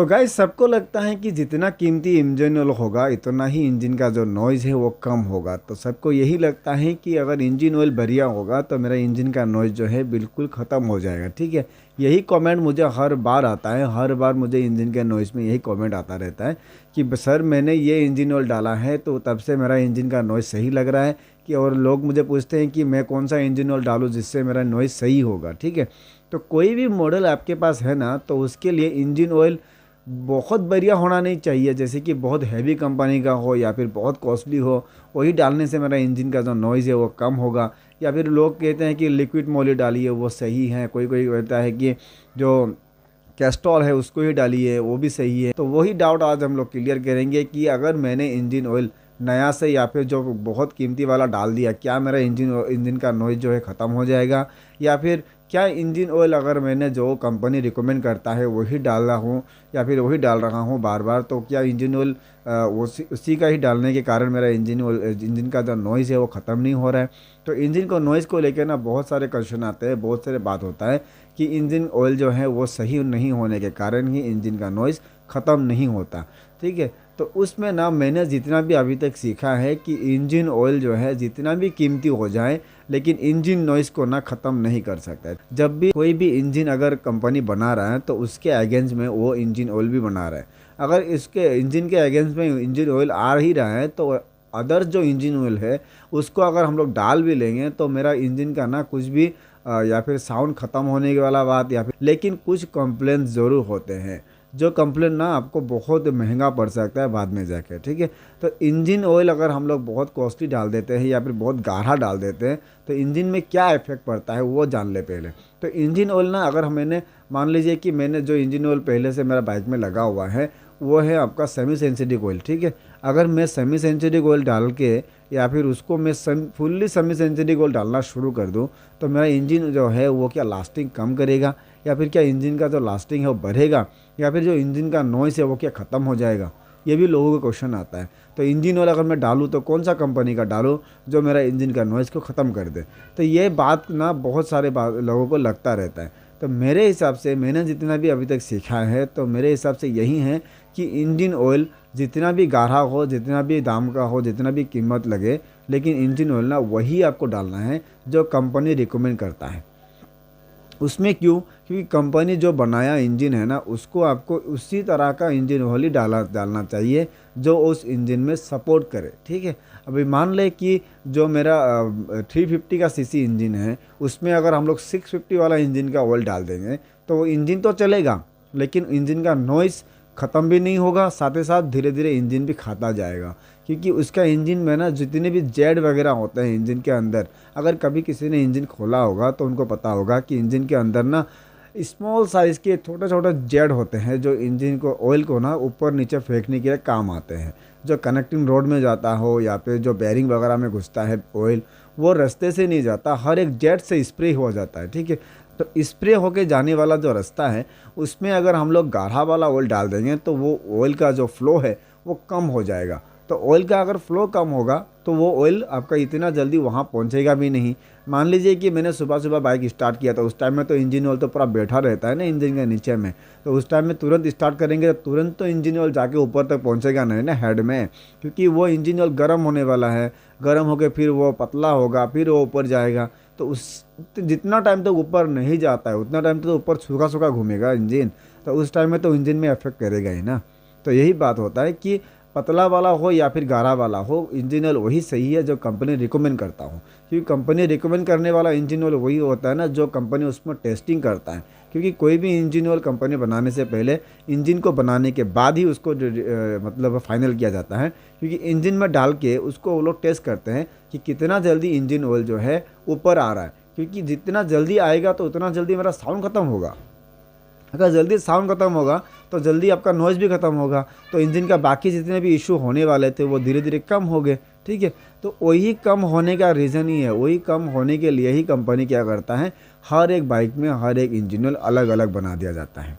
तो गाइस सबको लगता है कि जितना कीमती इंजन ऑयल होगा इतना ही इंजन का जो नॉइज़ है वो कम होगा। तो सबको यही लगता है कि अगर इंजन ऑयल बढ़िया होगा तो मेरा इंजन का नॉइज़ जो है बिल्कुल ख़त्म हो जाएगा। ठीक है, यही कमेंट मुझे हर बार आता है, हर बार मुझे इंजन के नॉइज़ में यही कमेंट आता रहता है कि सर मैंने ये इंजन ऑयल डाला है तो तब से मेरा इंजन का नॉइज़ सही लग रहा है। कि और लोग मुझे पूछते हैं कि मैं कौन सा इंजन ऑयल डालूँ जिससे मेरा नॉइज़ सही होगा। ठीक है, तो कोई भी मॉडल आपके पास है ना तो उसके लिए इंजन ऑयल बहुत बढ़िया होना नहीं चाहिए, जैसे कि बहुत हैवी कंपनी का हो या फिर बहुत कॉस्टली हो। वही डालने से मेरा इंजन का जो नॉइज़ है वो कम होगा। या फिर लोग कहते हैं कि लिक्विड मोली डालिए वो सही है, कोई कोई कहता है कि जो कैस्ट्रॉल है उसको ही डालिए वो भी सही है। तो वही डाउट आज हम लोग क्लियर करेंगे कि अगर मैंने इंजन ऑयल नया से या फिर जो बहुत कीमती वाला डाल दिया, क्या मेरा इंजन का नॉइज़ जो है ख़त्म हो जाएगा, या फिर क्या इंजन ऑयल अगर मैंने जो कंपनी रिकमेंड करता है वही डाल रहा हूँ या फिर वही डाल रहा हूँ बार बार, तो क्या इंजन ऑयल उसी का ही डालने के कारण मेरा इंजन का जो नॉइज़ है वो ख़त्म नहीं हो रहा है। तो इंजन को नॉइज़ को लेकर ना बहुत सारे क्वेश्चन आते हैं, बहुत सारे बात होता है कि इंजन ऑयल जो है वो सही नहीं होने के कारण ही इंजन का नॉइज़ ख़त्म नहीं होता। ठीक है, तो उसमें ना मैंने जितना भी अभी तक सीखा है कि इंजन ऑयल जो है जितना भी कीमती हो जाए लेकिन इंजन नॉइज़ को ना ख़त्म नहीं कर सकता है। जब भी कोई भी इंजन अगर कंपनी बना रहा है तो उसके अगेंस्ट में वो इंजन ऑयल भी बना रहा है। अगर इसके इंजन के अगेंस्ट में इंजन ऑयल आ ही रहा है तो अदर जो इंजन ऑयल है उसको अगर हम लोग डाल भी लेंगे तो मेरा इंजन का ना कुछ भी या फिर साउंड ख़त्म होने वाला बात या फिर, लेकिन कुछ कंप्लेंट ज़रूर होते हैं जो कंप्लेंट ना आपको बहुत महंगा पड़ सकता है बाद में जाके। ठीक है, तो इंजन ऑयल अगर हम लोग बहुत कॉस्टली डाल देते हैं या फिर बहुत गाढ़ा डाल देते हैं तो इंजन में क्या इफेक्ट पड़ता है वो जान ले पहले। तो इंजन ऑयल ना अगर मैंने मान लीजिए कि मैंने जो इंजन ऑयल पहले से मेरा बाइक में लगा हुआ है वो है आपका सेमी सेंसिटिव ऑयल। ठीक है, अगर मैं सेमी सेंसिटिव ऑयल डाल के या फिर उसको मैं फुल्ली सेमी सेंसिटिव ऑयल डालना शुरू कर दूं तो मेरा इंजन जो है वो क्या लास्टिंग कम करेगा या फिर क्या इंजन का जो लास्टिंग है वो बढ़ेगा या फिर जो इंजन का नॉइज़ है वो क्या ख़त्म हो जाएगा, ये भी लोगों का क्वेश्चन आता है। तो इंजन ऑयल अगर मैं डालूँ तो कौन सा कंपनी का डालूँ जो मेरा इंजन का नॉइज़ को ख़त्म कर दे। तो ये बात ना बहुत सारे लोगों को लगता रहता है। तो मेरे हिसाब से मैंने जितना भी अभी तक सीखा है तो मेरे हिसाब से यही है कि इंजन ऑयल जितना भी गाढ़ा हो, जितना भी दाम का हो, जितना भी कीमत लगे, लेकिन इंजन ऑयल ना वही आपको डालना है जो कंपनी रिकमेंड करता है। उसमें क्यों? क्योंकि कंपनी जो बनाया इंजन है ना उसको आपको उसी तरह का इंजन ऑयल ही डालना चाहिए जो उस इंजन में सपोर्ट करे। ठीक है, अभी मान ले कि जो मेरा 350 का सीसी इंजन है उसमें अगर हम लोग 650 वाला इंजन का ऑयल डाल देंगे तो वो इंजन तो चलेगा लेकिन इंजन का नॉइज़ ख़त्म भी नहीं होगा, साथ ही साथ धीरे धीरे इंजन भी खाता जाएगा। क्योंकि उसका इंजन में ना जितने भी जेड वगैरह होते हैं इंजन के अंदर, अगर कभी किसी ने इंजन खोला होगा तो उनको पता होगा कि इंजन के अंदर ना स्मॉल साइज़ के छोटे छोटे जेड होते हैं जो इंजन को ऑयल को ना ऊपर नीचे फेंकने के लिए काम आते हैं। जो कनेक्टिंग रोड में जाता हो या फिर जो बैरिंग वगैरह में घुसता है ऑयल, वो रास्ते से नहीं जाता, हर एक जेट से स्प्रे हो जाता है। ठीक है, तो स्प्रे होके जाने वाला जो रास्ता है उसमें अगर हम लोग गाढ़ा वाला ऑयल डाल देंगे तो वो ऑयल का जो फ्लो है वो कम हो जाएगा। तो ऑयल का अगर फ्लो कम होगा तो वो ऑयल आपका इतना जल्दी वहाँ पहुँचेगा भी नहीं। मान लीजिए कि मैंने सुबह सुबह बाइक स्टार्ट किया तो उस टाइम में तो इंजन ऑयल तो पूरा बैठा रहता है ना इंजन के नीचे में, तो उस टाइम में तुरंत स्टार्ट करेंगे तो तुरंत तो इंजन ऑयल जाके ऊपर तक पहुँचेगा नहीं ना हेड में, क्योंकि वो इंजन ऑयल गर्म होने वाला है। गर्म होकर फिर वो पतला होगा, फिर वो ऊपर जाएगा। तो उस जितना टाइम तक ऊपर नहीं जाता है उतना टाइम तो ऊपर सूखा सूखा घूमेगा इंजन, तो उस टाइम में तो इंजन में इफेक्ट करेगा ही ना। तो यही बात होता है कि पतला वाला हो या फिर गाढ़ा वाला हो, इंजन ऑयल वही सही है जो कंपनी रिकमेंड करता हो। क्योंकि कंपनी रिकमेंड करने वाला इंजन ऑयल वही होता है ना जो कंपनी उसमें टेस्टिंग करता है। क्योंकि कोई भी इंजन ऑयल कंपनी बनाने से पहले इंजन को बनाने के बाद ही उसको मतलब फाइनल किया जाता है। क्योंकि इंजन में डाल के उसको वो लोग टेस्ट करते हैं कि कितना जल्दी इंजन ऑयल जो है ऊपर आ रहा है। क्योंकि जितना जल्दी आएगा तो उतना जल्दी मेरा साउंड ख़त्म होगा। अगर जल्दी साउंड ख़त्म होगा तो जल्दी आपका नॉइज़ भी ख़त्म होगा, तो इंजन का बाकी जितने भी इशू होने वाले थे वो धीरे धीरे कम हो गए। ठीक है, तो वही कम होने का रीज़न ही है, वही कम होने के लिए ही कंपनी क्या करता है, हर एक बाइक में हर एक इंजन ऑयल अलग अलग बना दिया जाता है।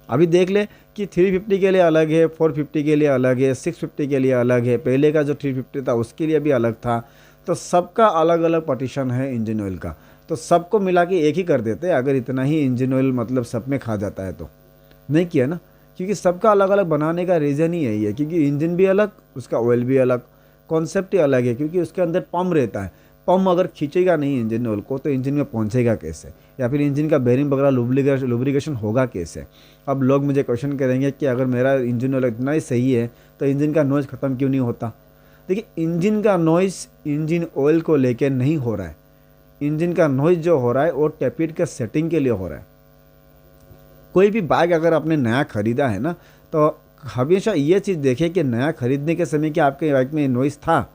अभी देख ले कि 350 के लिए अलग है, 450 के लिए अलग है, 650 के लिए अलग है, पहले का जो 350 था उसके लिए भी अलग था। तो सबका अलग अलग पार्टीशन है इंजन ऑयल का। तो सबको मिला के एक ही कर देते हैं अगर इतना ही इंजन ऑयल मतलब सब में खा जाता है तो। नहीं किया ना, क्योंकि सबका अलग अलग बनाने का रीज़न ही यही है, क्योंकि इंजन भी अलग, उसका ऑयल भी अलग, कॉन्सेप्ट ही अलग है, क्योंकि उसके अंदर पंप रहता है। पंप अगर खींचेगा नहीं इंजन ऑयल को तो इंजन में पहुंचेगा कैसे, या फिर इंजन का बेरिंग वगैरह लुब्रिकेशन होगा कैसे। अब लोग मुझे क्वेश्चन करेंगे कि अगर मेरा इंजन ऑयल इतना ही सही है तो इंजन का नॉइज़ ख़त्म क्यों नहीं होता। देखिए, इंजन का नॉइज़ इंजन ऑयल को लेकर नहीं हो रहा है। इंजन का नॉइज़ जो हो रहा है वो टैपिट के सेटिंग के लिए हो रहा है। कोई भी बाइक अगर आपने नया ख़रीदा है ना, तो हमेशा ये चीज़ देखें कि नया ख़रीदने के समय क्या आपके बाइक में नॉइज़ था।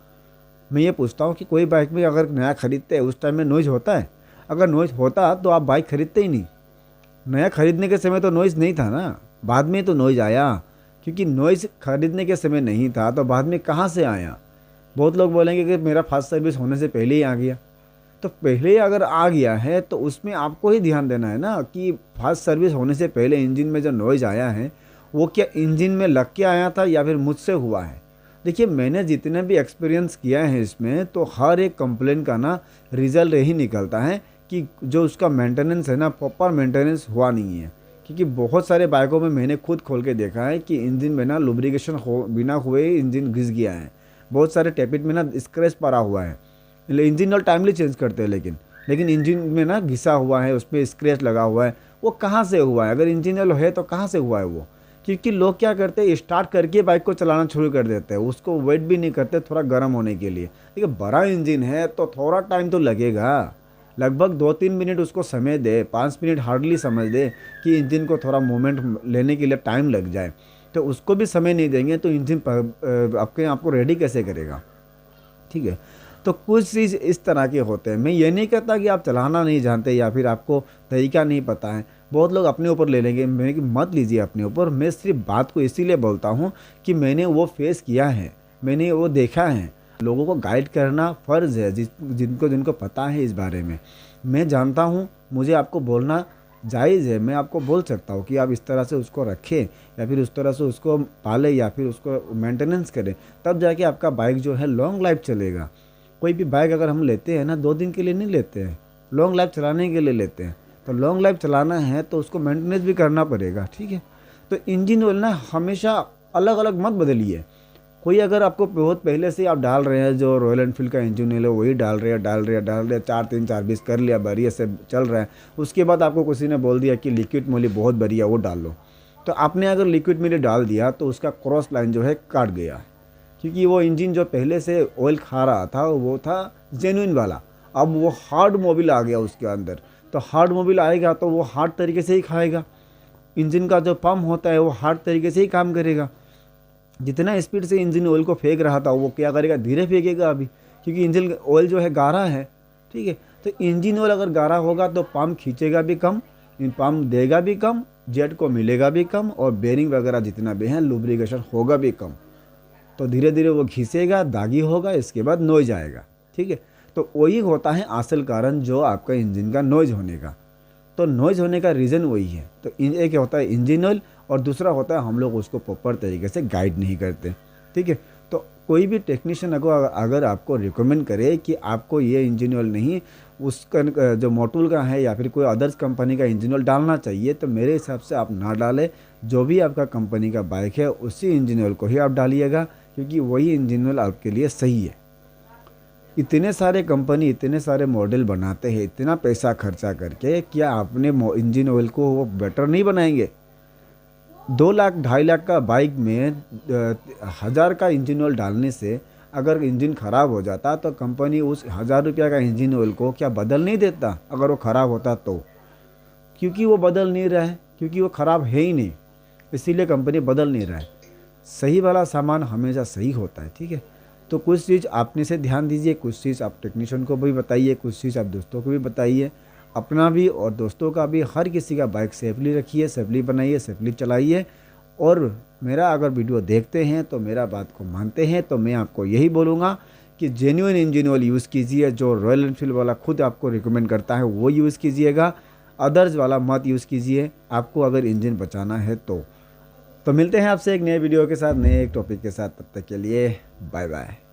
मैं ये पूछता हूँ कि कोई बाइक में अगर नया ख़रीदते हैं उस टाइम में नॉइज़ होता है? अगर नॉइज़ होता तो आप बाइक ख़रीदते ही नहीं। नया ख़रीदने के समय तो नॉइज़ नहीं था ना, बाद में तो नॉइज़ आया। क्योंकि नॉइज़ ख़रीदने के समय नहीं था तो बाद में कहाँ से आया। बहुत लोग बोलेंगे कि मेरा फास्ट सर्विस होने से पहले ही आ गया। तो पहले ही अगर आ गया है तो उसमें आपको ही ध्यान देना है ना कि फास्ट सर्विस होने से पहले इंजन में जो नॉइज़ आया है वो क्या इंजन में लग के आया था या फिर मुझसे हुआ है। देखिए, मैंने जितने भी एक्सपीरियंस किया है इसमें, तो हर एक कंप्लेंट का ना रिजल्ट यही निकलता है कि जो उसका मेंटेनेंस है ना, प्रॉपर मेंटेनेंस हुआ नहीं है। क्योंकि बहुत सारे बाइकों में मैंने खुद खोल के देखा है कि इंजन में ना लुब्रिकेशन बिना हुए इंजन घिस गया है। बहुत सारे टैपिट में ना स्क्रैच पड़ा हुआ है। इंजन ऑयल टाइमली चेंज करते हैं, लेकिन इंजन में ना घिसा हुआ है, उस पर स्क्रैच लगा हुआ है। वो कहाँ से हुआ है? अगर इंजन ऑयल है तो कहाँ से हुआ है वो? क्योंकि लोग क्या करते हैं, स्टार्ट करके बाइक को चलाना शुरू कर देते हैं, उसको वेट भी नहीं करते थोड़ा गर्म होने के लिए। देखिए, बड़ा इंजन है तो थोड़ा टाइम तो लगेगा, लगभग 2-3 मिनट उसको समय दे, 5 मिनट हार्डली समझ दे कि इंजन को थोड़ा मूवमेंट लेने के लिए टाइम लग जाए। तो उसको भी समय नहीं देंगे तो इंजन आपके आपको रेडी कैसे करेगा। ठीक है, तो कुछ चीज़ इस तरह के होते हैं। मैं ये नहीं कहता कि आप चलाना नहीं जानते या फिर आपको तरीका नहीं पता है। बहुत लोग अपने ऊपर ले लेंगे, मैं कि मत लीजिए अपने ऊपर। मैं सिर्फ बात को इसीलिए बोलता हूँ कि मैंने वो फेस किया है, मैंने वो देखा है। लोगों को गाइड करना फ़र्ज़ है, जिनको जिनको पता है इस बारे में। मैं जानता हूँ, मुझे आपको बोलना जायज़ है। मैं आपको बोल सकता हूँ कि आप इस तरह से उसको रखें या फिर उस तरह से उसको पालें या फिर उसको मेंटेनेंस करें, तब जाके आपका बाइक जो है लॉन्ग लाइफ चलेगा। कोई भी बाइक अगर हम लेते हैं ना, 2 दिन के लिए नहीं लेते हैं, लॉन्ग लाइफ चलाने के लिए लेते हैं। तो लॉन्ग लाइफ चलाना है तो उसको मेंटेनेंस भी करना पड़ेगा। ठीक है, तो इंजन ऑयल ना हमेशा अलग अलग मत बदलिए। कोई अगर आपको बहुत पहले से आप डाल रहे हैं, जो रॉयल एनफील्ड का इंजन ऑयल है वही डाल रहे हैं 4-3-4-20 कर लिया, बढ़िया से चल रहा है। उसके बाद आपको किसी ने बोल दिया कि लिक्विड मोली बहुत बढ़िया, वो डाल लो। तो आपने अगर लिक्विड मोली डाल दिया तो उसका क्रॉस लाइन जो है काट गया, क्योंकि वो इंजन जो पहले से ऑयल खा रहा था वो था जेन्युइन वाला। अब वो हार्ड मोबिल आ गया उसके अंदर, तो हार्ड मोबिल आएगा तो वो हार्ड तरीके से ही खाएगा। इंजन का जो पंप होता है वो हार्ड तरीके से ही काम करेगा। जितना स्पीड से इंजन ऑयल को फेंक रहा था वो क्या करेगा, धीरे फेंकेगा अभी, क्योंकि इंजन ऑयल जो है गाढ़ा है। ठीक है, तो इंजन ऑयल अगर गाढ़ा होगा तो पंप खींचेगा भी कम, पंप देगा भी कम, जेट को मिलेगा भी कम, और बेरिंग वगैरह जितना भी है लुब्रिकेशन होगा भी कम। तो धीरे धीरे वो घिसेगा, दागी होगा, इसके बाद नॉइज आएगा। ठीक है, तो वही होता है असल कारण जो आपका इंजन का नॉइज होने का। तो नॉइज होने का रीज़न वही है। तो एक होता है इंजन ऑयल और दूसरा होता है हम लोग उसको प्रॉपर तरीके से गाइड नहीं करते। ठीक है, तो कोई भी टेक्नीशियन अगर आपको रिकमेंड करे कि आपको ये इंजन ऑयल नहीं, उसका जो मोटूल का है या फिर कोई अदर्स कंपनी का इंजन ऑयल डालना चाहिए, तो मेरे हिसाब से आप ना डालें। जो भी आपका कंपनी का बाइक है उसी इंजन ऑयल को ही आप डालिएगा, क्योंकि वही इंजन ऑयल आपके लिए सही है। इतने सारे कंपनी इतने सारे मॉडल बनाते हैं, इतना पैसा खर्चा करके, क्या अपने इंजन ऑयल को वो बेटर नहीं बनाएंगे? 2 लाख 2.5 लाख का बाइक में 1000 का इंजन ऑयल डालने से अगर इंजन ख़राब हो जाता तो कंपनी उस 1000 रुपया का इंजन ऑयल को क्या बदल नहीं देता अगर वो ख़राब होता तो? क्योंकि वो बदल नहीं रहा है, क्योंकि वो ख़राब है ही नहीं, इसीलिए कंपनी बदल नहीं रहा है। सही वाला सामान हमेशा सही होता है। ठीक है, तो कुछ चीज़ आपने से ध्यान दीजिए, कुछ चीज़ आप टेक्नीशियन को भी बताइए, कुछ चीज़ आप दोस्तों को भी बताइए, अपना भी और दोस्तों का भी। हर किसी का बाइक सेफली रखिए, सेफली बनाइए, सेफली चलाइए। और मेरा अगर वीडियो देखते हैं तो मेरा बात को मानते हैं तो मैं आपको यही बोलूँगा कि जेन्युइन इंजन ऑयल यूज़ कीजिए। जो रॉयल एनफील्ड वाला खुद आपको रिकमेंड करता है वो यूज़ कीजिएगा, अदर्स वाला मत यूज़ कीजिए, आपको अगर इंजन बचाना है तो मिलते हैं आपसे एक नए वीडियो के साथ, नए एक टॉपिक के साथ। तब तक के लिए बाय बाय।